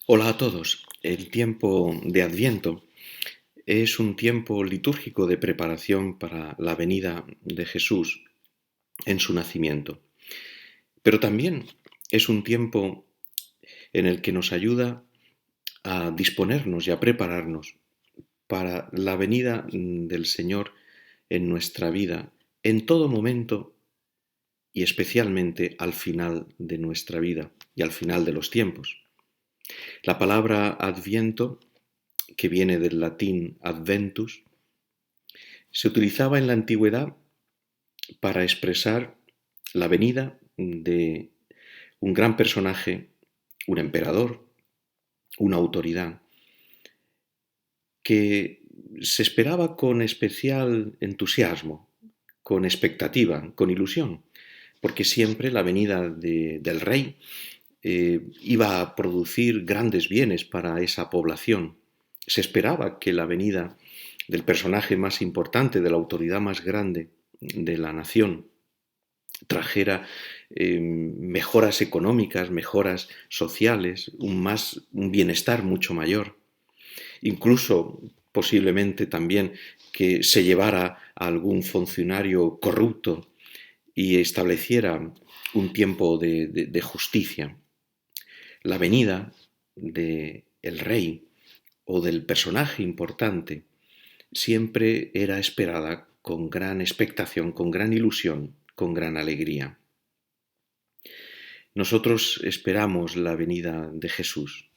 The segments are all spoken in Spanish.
Hola a todos. El tiempo de Adviento es un tiempo litúrgico de preparación para la venida de Jesús en su nacimiento. Pero también es un tiempo en el que nos ayuda a disponernos y a prepararnos para la venida del Señor en nuestra vida, en todo momento y especialmente al final de nuestra vida y al final de los tiempos. La palabra Adviento, que viene del latín adventus, se utilizaba en la antigüedad para expresar la venida de un gran personaje, un emperador, una autoridad, que se esperaba con especial entusiasmo, con expectativa, con ilusión, porque siempre la venida del rey iba a producir grandes bienes para esa población. Se esperaba que la venida del personaje más importante, de la autoridad más grande de la nación, trajera mejoras económicas, mejoras sociales, un bienestar mucho mayor. Incluso posiblemente también que se llevara a algún funcionario corrupto y estableciera un tiempo de justicia. La venida del rey o del personaje importante siempre era esperada con gran expectación, con gran ilusión, con gran alegría. Nosotros esperamos la venida de Jesús.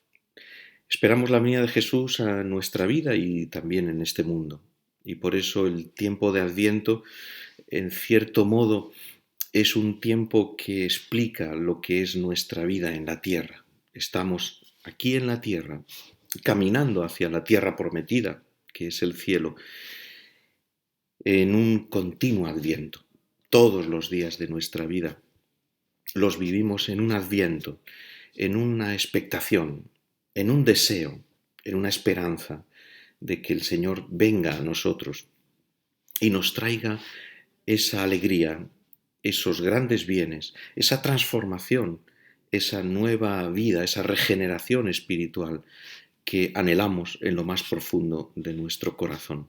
Esperamos la venida de Jesús a nuestra vida y también en este mundo. Y por eso el tiempo de Adviento, en cierto modo, es un tiempo que explica lo que es nuestra vida en la tierra. Estamos aquí en la tierra, caminando hacia la tierra prometida, que es el cielo, en un continuo Adviento. Todos los días de nuestra vida los vivimos en un Adviento, en una expectación, en un deseo, en una esperanza de que el Señor venga a nosotros y nos traiga esa alegría, esos grandes bienes, esa transformación, esa nueva vida, esa regeneración espiritual que anhelamos en lo más profundo de nuestro corazón.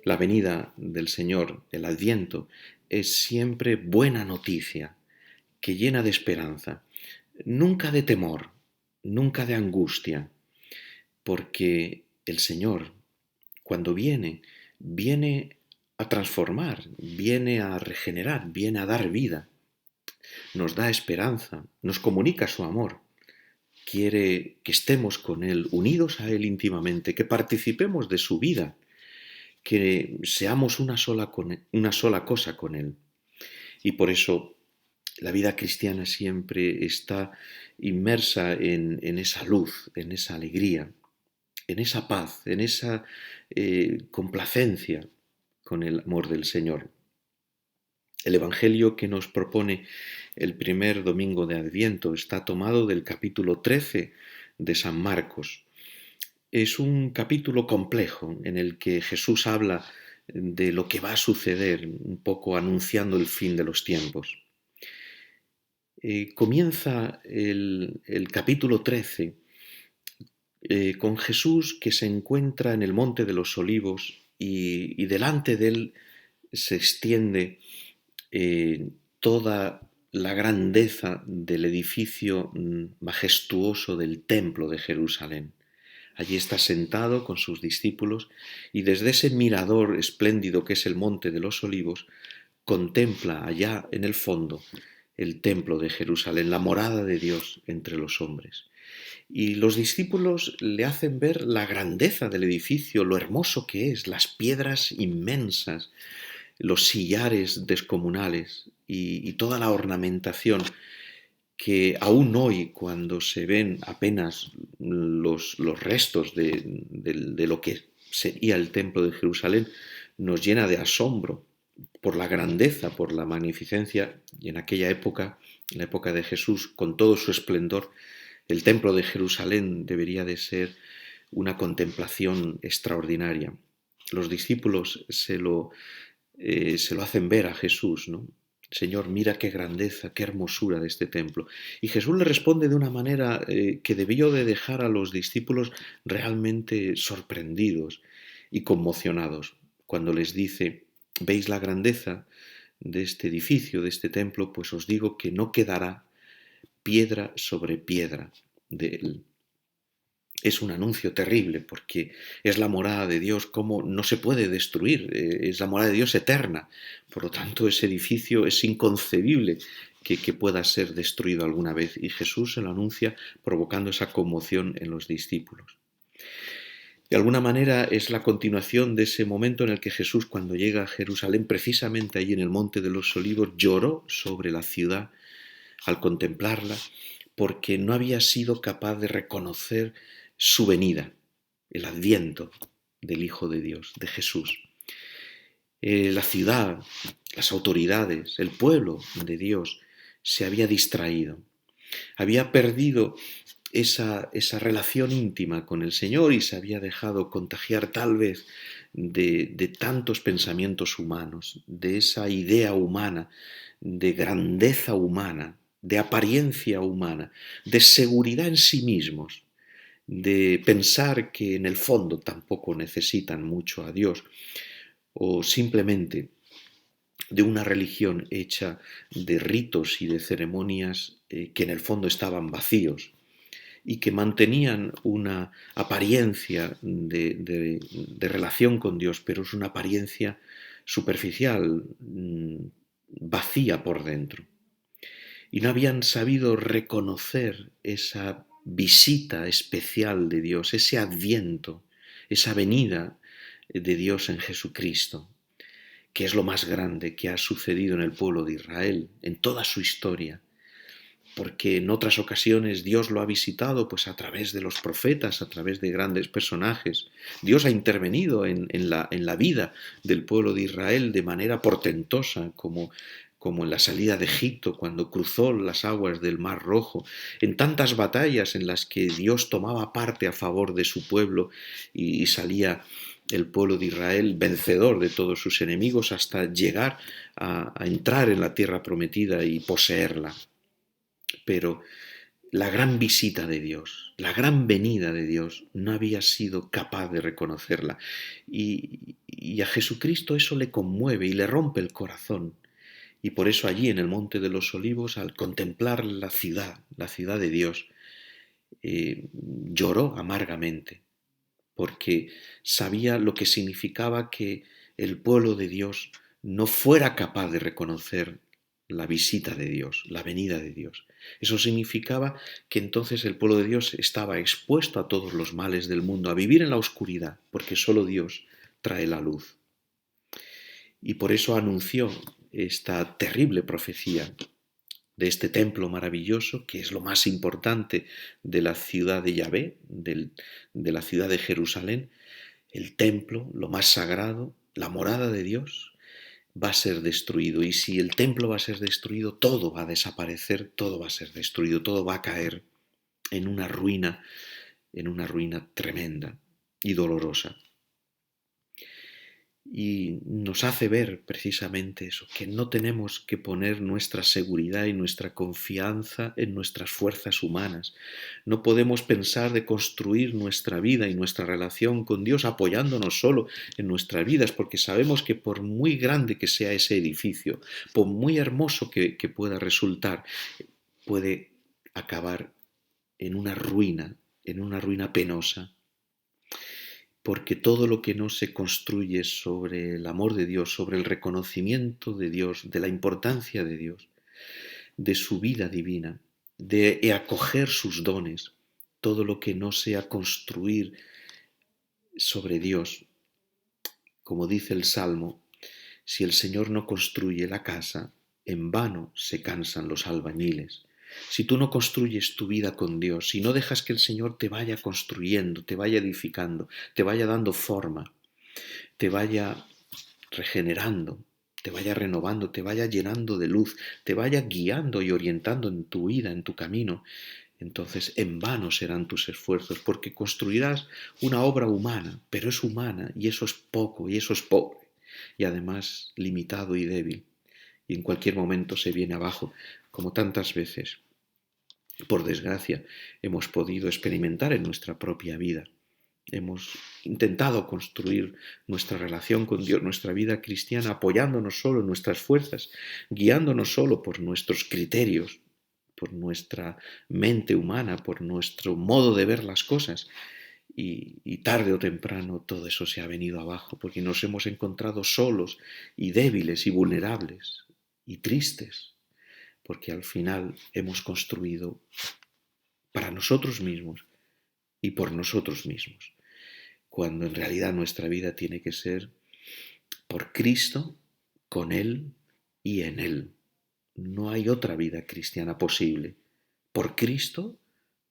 La venida del Señor, el Adviento, es siempre buena noticia, que llena de esperanza, nunca de temor, nunca de angustia, porque el Señor, cuando viene, viene a transformar, viene a regenerar, viene a dar vida, nos da esperanza, nos comunica su amor, quiere que estemos con Él, unidos a Él íntimamente, que participemos de su vida, que seamos una sola cosa con Él. Y por eso la vida cristiana siempre está inmersa en esa luz, en esa alegría, en esa paz, en esa complacencia con el amor del Señor. El Evangelio que nos propone el primer domingo de Adviento está tomado del capítulo 13 de San Marcos. Es un capítulo complejo en el que Jesús habla de lo que va a suceder, un poco anunciando el fin de los tiempos. Comienza el capítulo 13 con Jesús que se encuentra en el Monte de los Olivos y delante de él se extiende toda la grandeza del edificio majestuoso del templo de Jerusalén. Allí está sentado con sus discípulos y desde ese mirador espléndido que es el Monte de los Olivos, contempla allá en el fondo el templo de Jerusalén, la morada de Dios entre los hombres. Y los discípulos le hacen ver la grandeza del edificio, lo hermoso que es, las piedras inmensas, los sillares descomunales y toda la ornamentación que aún hoy, cuando se ven apenas los restos de lo que sería el templo de Jerusalén, nos llena de asombro por la grandeza, por la magnificencia, y en aquella época, en la época de Jesús, con todo su esplendor, el templo de Jerusalén debería de ser una contemplación extraordinaria. Los discípulos se lo hacen ver a Jesús, ¿no? Señor, mira qué grandeza, qué hermosura de este templo. Y Jesús le responde de una manera que debió de dejar a los discípulos realmente sorprendidos y conmocionados, cuando les dice, ¿veis la grandeza de este edificio, de este templo? Pues os digo que no quedará piedra sobre piedra de él. Es un anuncio terrible porque es la morada de Dios, como no se puede destruir, es la morada de Dios eterna. Por lo tanto, ese edificio es inconcebible que pueda ser destruido alguna vez. Y Jesús se lo anuncia provocando esa conmoción en los discípulos. De alguna manera es la continuación de ese momento en el que Jesús, cuando llega a Jerusalén, precisamente allí en el Monte de los Olivos, lloró sobre la ciudad al contemplarla, porque no había sido capaz de reconocer su venida, el adviento del Hijo de Dios, de Jesús. La ciudad, las autoridades, el pueblo de Dios se había distraído, había perdido esa relación íntima con el Señor y se había dejado contagiar tal vez de tantos pensamientos humanos, de esa idea humana, de grandeza humana, de apariencia humana, de seguridad en sí mismos, de pensar que en el fondo tampoco necesitan mucho a Dios, o simplemente de una religión hecha de ritos y de ceremonias que en el fondo estaban vacíos y que mantenían una apariencia de relación con Dios, pero es una apariencia superficial, vacía por dentro. Y no habían sabido reconocer esa visita especial de Dios, ese adviento, esa venida de Dios en Jesucristo, que es lo más grande que ha sucedido en el pueblo de Israel, en toda su historia, porque en otras ocasiones Dios lo ha visitado pues a través de los profetas, a través de grandes personajes. Dios ha intervenido en la vida del pueblo de Israel de manera portentosa, como en la salida de Egipto, cuando cruzó las aguas del Mar Rojo, en tantas batallas en las que Dios tomaba parte a favor de su pueblo y salía el pueblo de Israel vencedor de todos sus enemigos hasta llegar a entrar en la tierra prometida y poseerla. Pero la gran visita de Dios, la gran venida de Dios, no había sido capaz de reconocerla. Y a Jesucristo eso le conmueve y le rompe el corazón. Y por eso allí en el Monte de los Olivos, al contemplar la ciudad de Dios, lloró amargamente, porque sabía lo que significaba que el pueblo de Dios no fuera capaz de reconocer la visita de Dios, la venida de Dios. Eso significaba que entonces el pueblo de Dios estaba expuesto a todos los males del mundo, a vivir en la oscuridad, porque solo Dios trae la luz. Y por eso anunció esta terrible profecía de este templo maravilloso, que es lo más importante de la ciudad de Yahvé, de la ciudad de Jerusalén, el templo, lo más sagrado, la morada de Dios, va a ser destruido. Y si el templo va a ser destruido, todo va a desaparecer, todo va a ser destruido, todo va a caer en una ruina tremenda y dolorosa. Y nos hace ver precisamente eso, que no tenemos que poner nuestra seguridad y nuestra confianza en nuestras fuerzas humanas. No podemos pensar de construir nuestra vida y nuestra relación con Dios apoyándonos solo en nuestras vidas, porque sabemos que por muy grande que sea ese edificio, por muy hermoso que pueda resultar, puede acabar en una ruina penosa, porque todo lo que no se construye sobre el amor de Dios, sobre el reconocimiento de Dios, de la importancia de Dios, de su vida divina, de acoger sus dones, todo lo que no sea construir sobre Dios, como dice el Salmo, si el Señor no construye la casa, en vano se cansan los albañiles. Si tú no construyes tu vida con Dios, si no dejas que el Señor te vaya construyendo, te vaya edificando, te vaya dando forma, te vaya regenerando, te vaya renovando, te vaya llenando de luz, te vaya guiando y orientando en tu vida, en tu camino, entonces en vano serán tus esfuerzos, porque construirás una obra humana, pero es humana y eso es poco y eso es pobre y además limitado y débil. y en cualquier momento se viene abajo, como tantas veces, por desgracia, hemos podido experimentar en nuestra propia vida. Hemos intentado construir nuestra relación con Dios, nuestra vida cristiana, apoyándonos solo en nuestras fuerzas, guiándonos solo por nuestros criterios, por nuestra mente humana, por nuestro modo de ver las cosas. Y tarde o temprano todo eso se ha venido abajo, porque nos hemos encontrado solos y débiles y vulnerables y tristes, porque al final hemos construido para nosotros mismos y por nosotros mismos, cuando en realidad nuestra vida tiene que ser por Cristo, con Él y en Él. No hay otra vida cristiana posible. Por Cristo,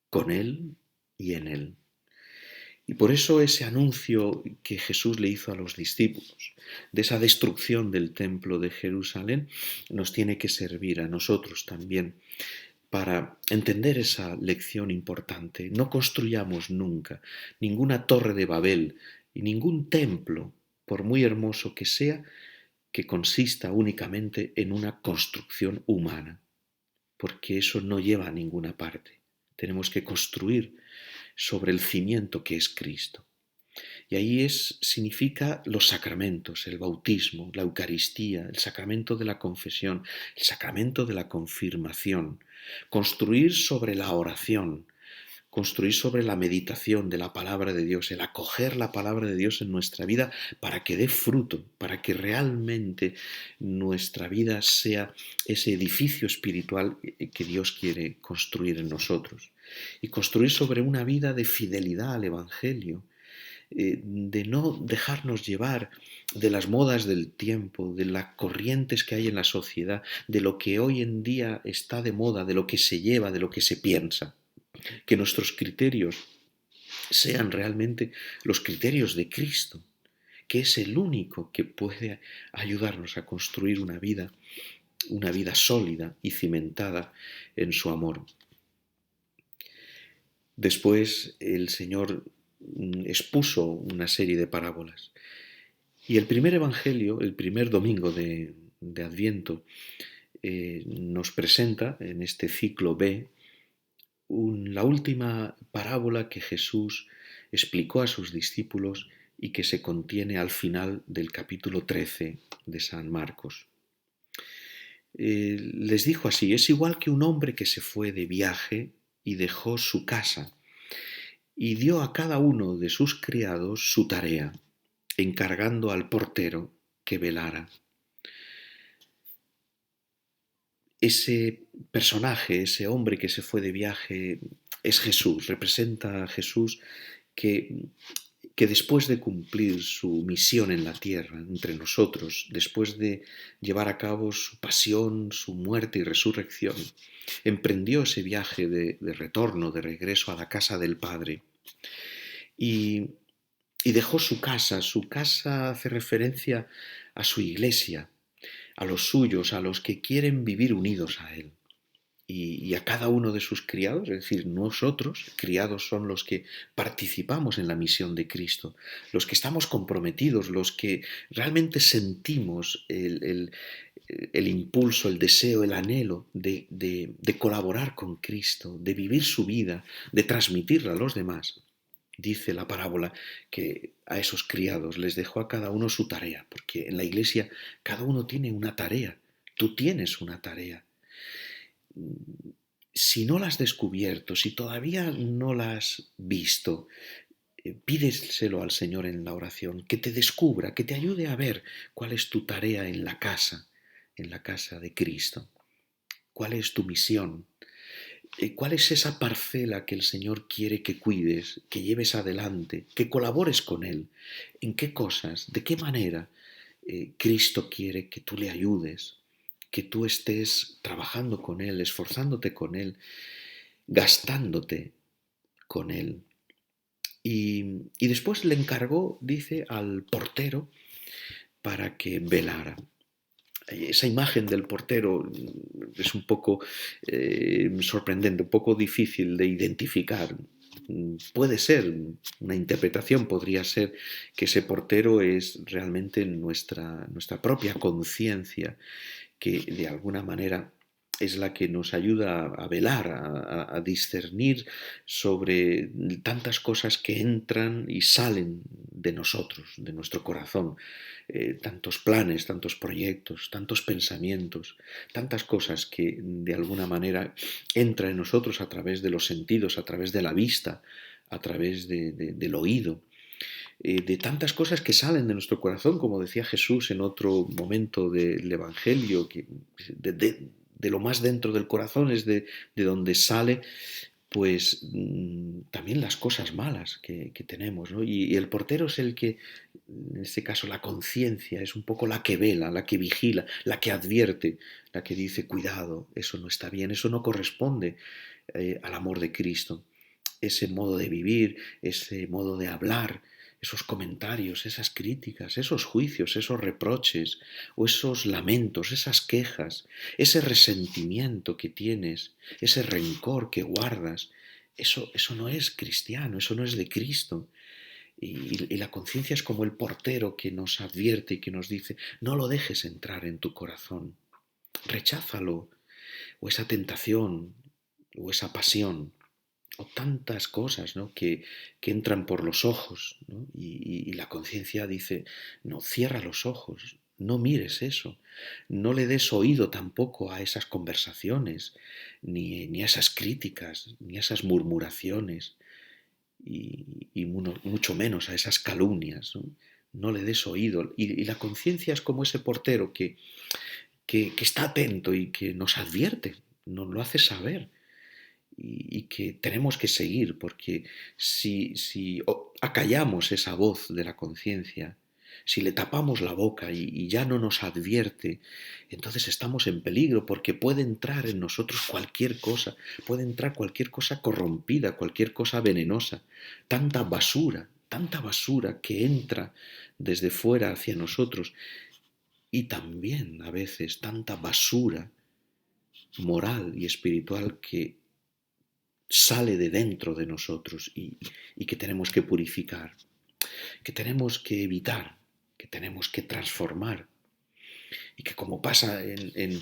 con Él y en Él. Y por eso ese anuncio que Jesús le hizo a los discípulos de esa destrucción del templo de Jerusalén nos tiene que servir a nosotros también para entender esa lección importante. No construyamos nunca ninguna torre de Babel y ningún templo, por muy hermoso que sea, que consista únicamente en una construcción humana, porque eso no lleva a ninguna parte. Tenemos que construir sobre el cimiento que es Cristo. Y ahí significa los sacramentos, el bautismo, la Eucaristía, el sacramento de la confesión, el sacramento de la confirmación, construir sobre la oración, construir sobre la meditación de la palabra de Dios, el acoger la palabra de Dios en nuestra vida para que dé fruto, para que realmente nuestra vida sea ese edificio espiritual que Dios quiere construir en nosotros. Y construir sobre una vida de fidelidad al Evangelio, de no dejarnos llevar de las modas del tiempo, de las corrientes que hay en la sociedad, de lo que hoy en día está de moda, de lo que se lleva, de lo que se piensa. Que nuestros criterios sean realmente los criterios de Cristo, que es el único que puede ayudarnos a construir una vida sólida y cimentada en su amor. Después el Señor expuso una serie de parábolas. Y el primer evangelio, el primer domingo de Adviento, nos presenta en este ciclo B la última parábola que Jesús explicó a sus discípulos y que se contiene al final del capítulo 13 de San Marcos. Les dijo así: es igual que un hombre que se fue de viaje y dejó su casa y dio a cada uno de sus criados su tarea, encargando al portero que velara. Ese personaje, ese hombre que se fue de viaje, es Jesús, representa a Jesús que después de cumplir su misión en la tierra, entre nosotros, después de llevar a cabo su pasión, su muerte y resurrección, emprendió ese viaje de retorno, de regreso a la casa del Padre. Y dejó su casa. Su casa hace referencia a su iglesia, a los suyos, a los que quieren vivir unidos a Él. Y a cada uno de sus criados, es decir, nosotros, criados, son los que participamos en la misión de Cristo, los que estamos comprometidos, los que realmente sentimos el impulso, el deseo, el anhelo de colaborar con Cristo, de vivir su vida, de transmitirla a los demás. Dice la parábola que a esos criados les dejó a cada uno su tarea, porque en la iglesia cada uno tiene una tarea, tú tienes una tarea. Si no la has descubierto, si todavía no la has visto, pídeselo al Señor en la oración, que te descubra, que te ayude a ver cuál es tu tarea en la casa de Cristo. ¿Cuál es tu misión? ¿Cuál es esa parcela que el Señor quiere que cuides, que lleves adelante, que colabores con Él? ¿En qué cosas, de qué manera Cristo quiere que tú le ayudes, que tú estés trabajando con Él, esforzándote con Él, gastándote con Él? Y después le encargó, dice, al portero para que velara. Esa imagen del portero es un poco sorprendente, un poco difícil de identificar. Puede ser, una interpretación podría ser que ese portero es realmente nuestra propia conciencia, que de alguna manera es la que nos ayuda a velar, a discernir sobre tantas cosas que entran y salen de nosotros, de nuestro corazón. Tantos planes, tantos proyectos, tantos pensamientos, tantas cosas que de alguna manera entran en nosotros a través de los sentidos, a través de la vista, a través del oído, de tantas cosas que salen de nuestro corazón, como decía Jesús en otro momento del Evangelio, que de lo más dentro del corazón es de donde sale pues también las cosas malas que tenemos, ¿no? Y el portero es el que, en este caso la conciencia, es un poco la que vela, la que vigila, la que advierte, la que dice, cuidado, eso no está bien, eso no corresponde al amor de Cristo. Ese modo de vivir, ese modo de hablar, esos comentarios, esas críticas, esos juicios, esos reproches o esos lamentos, esas quejas, ese resentimiento que tienes, ese rencor que guardas, eso no es cristiano, eso no es de Cristo. Y la conciencia es como el portero que nos advierte y que nos dice, no lo dejes entrar en tu corazón, recházalo, o esa tentación, o esa pasión, o tantas cosas, ¿no? que entran por los ojos, ¿no? Y la conciencia dice, no, cierra los ojos, no mires eso, no le des oído tampoco a esas conversaciones, ni a esas críticas, ni a esas murmuraciones, y mucho menos a esas calumnias, ¿no? No le des oído. Y la conciencia es como ese portero que está atento y que nos advierte, nos lo hace saber y que tenemos que seguir, porque si acallamos esa voz de la conciencia, si le tapamos la boca y ya no nos advierte, entonces estamos en peligro porque puede entrar en nosotros cualquier cosa, puede entrar cualquier cosa corrompida, cualquier cosa venenosa, tanta basura que entra desde fuera hacia nosotros y también a veces tanta basura moral y espiritual que sale de dentro de nosotros y que tenemos que purificar, que tenemos que evitar, que tenemos que transformar y que como pasa en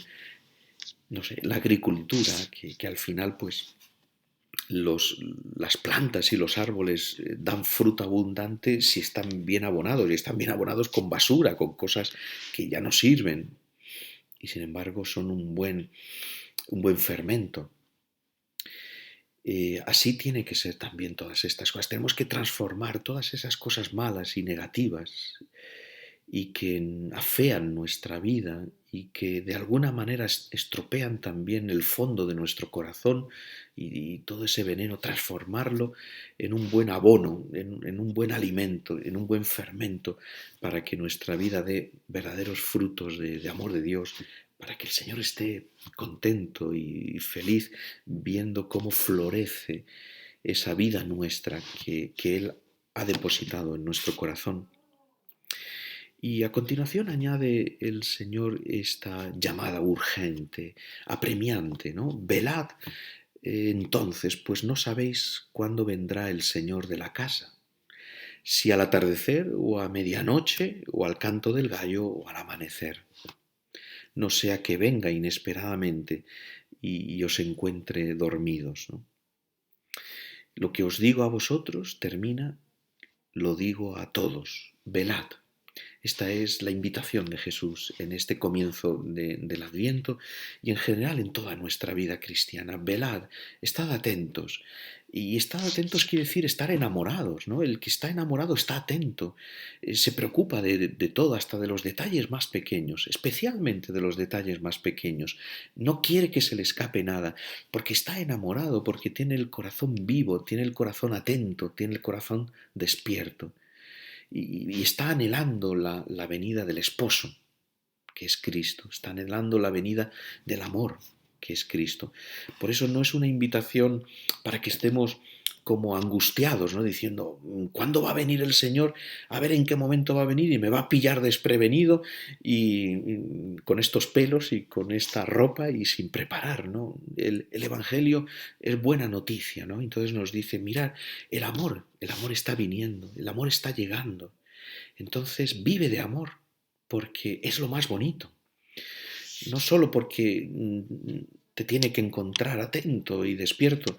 no sé, la agricultura, que al final pues las plantas y los árboles dan fruto abundante si están bien abonados y están bien abonados con basura, con cosas que ya no sirven y sin embargo son un buen fermento. Así tiene que ser también todas estas cosas. Tenemos que transformar todas esas cosas malas y negativas y que afean nuestra vida y que de alguna manera estropean también el fondo de nuestro corazón y todo ese veneno, transformarlo en un buen abono, en un buen alimento, en un buen fermento para que nuestra vida dé verdaderos frutos de amor de Dios, para que el Señor esté contento y feliz viendo cómo florece esa vida nuestra que Él ha depositado en nuestro corazón. Y a continuación añade el Señor esta llamada urgente, apremiante, ¿no? Velad entonces, pues no sabéis cuándo vendrá el Señor de la casa, si al atardecer o a medianoche o al canto del gallo o al amanecer. No sea que venga inesperadamente y os encuentre dormidos, ¿no? Lo que os digo a vosotros termina, lo digo a todos, velad. Esta es la invitación de Jesús en este comienzo del Adviento y en general en toda nuestra vida cristiana. Velad, estad atentos. Y estar atentos quiere decir estar enamorados, ¿no? El que está enamorado está atento, se preocupa de todo, hasta de los detalles más pequeños, especialmente de los detalles más pequeños. No quiere que se le escape nada, porque está enamorado, porque tiene el corazón vivo, tiene el corazón atento, tiene el corazón despierto y está anhelando la venida del esposo, que es Cristo, está anhelando la venida del amor, que es Cristo. Por eso no es una invitación para que estemos como angustiados, ¿no? Diciendo, ¿cuándo va a venir el Señor? A ver en qué momento va a venir y me va a pillar desprevenido y con estos pelos y con esta ropa y sin preparar, ¿no? El Evangelio es buena noticia, ¿no? Entonces nos dice, mirad, el amor está viniendo, el amor está llegando. Entonces vive de amor, porque es lo más bonito. no solo porque te tiene que encontrar atento y despierto,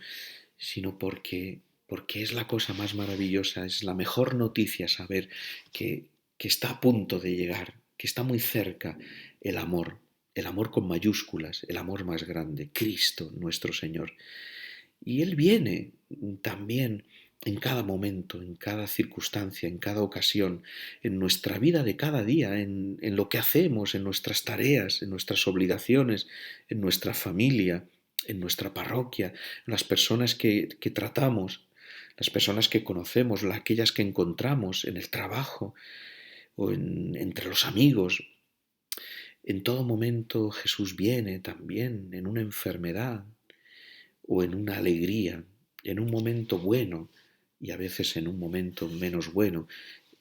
sino porque es la cosa más maravillosa, es la mejor noticia saber que está a punto de llegar, que está muy cerca el amor con mayúsculas, el amor más grande, Cristo nuestro Señor. Y Él viene también en cada momento, en cada circunstancia, en cada ocasión, en nuestra vida de cada día, en lo que hacemos, en nuestras tareas, en nuestras obligaciones, en nuestra familia, en nuestra parroquia, en las personas que tratamos, las personas que conocemos, aquellas que encontramos en el trabajo o entre los amigos. En todo momento Jesús viene también en una enfermedad, o en una alegría, en un momento bueno y a veces en un momento menos bueno.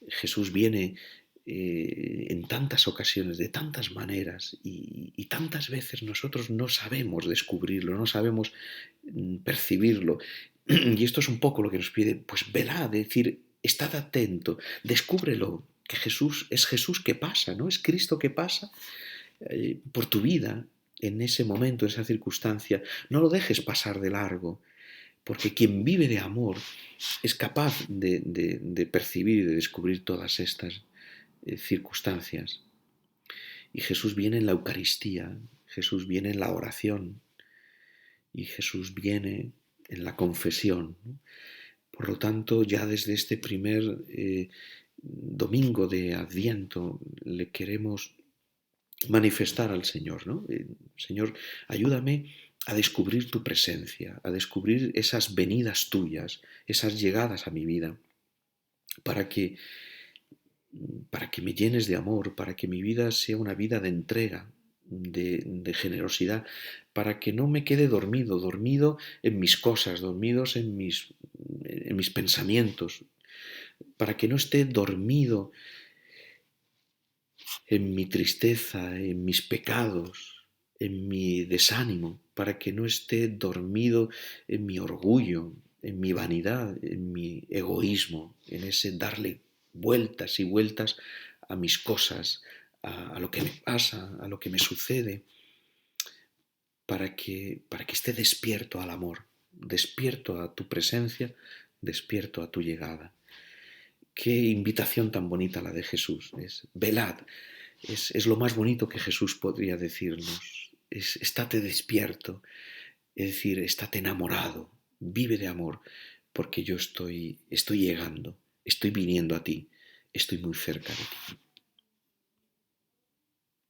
Jesús viene en tantas ocasiones, de tantas maneras y tantas veces nosotros no sabemos descubrirlo, no sabemos percibirlo. Y esto es un poco lo que nos pide, pues velad, es decir, estad atento, descúbrelo, que Jesús es Jesús que pasa, ¿no? Es Cristo que pasa por tu vida en ese momento, en esa circunstancia. No lo dejes pasar de largo, porque quien vive de amor es capaz de percibir y de descubrir todas estas circunstancias. Y Jesús viene en la Eucaristía, Jesús viene en la oración y Jesús viene en la confesión, ¿no? Por lo tanto, ya desde este primer domingo de Adviento le queremos manifestar al Señor, ¿no? Señor, ayúdame a descubrir tu presencia, a descubrir esas venidas tuyas, esas llegadas a mi vida, para que, para que me llenes de amor, para que mi vida sea una vida de entrega, de generosidad, para que no me quede dormido en mis cosas, dormidos en mis pensamientos, para que no esté dormido en mi tristeza, en mis pecados, en mi desánimo, para que no esté dormido en mi orgullo, en mi vanidad, en mi egoísmo, en ese darle vueltas y vueltas a mis cosas, a lo que me pasa, a lo que me sucede, para que esté despierto al amor, despierto a tu presencia, despierto a tu llegada. Qué invitación tan bonita la de Jesús. Es velad. Es lo más bonito que Jesús podría decirnos. Estate despierto. Es decir, estate enamorado. Vive de amor. Porque yo estoy llegando. Estoy viniendo a ti. Estoy muy cerca de ti.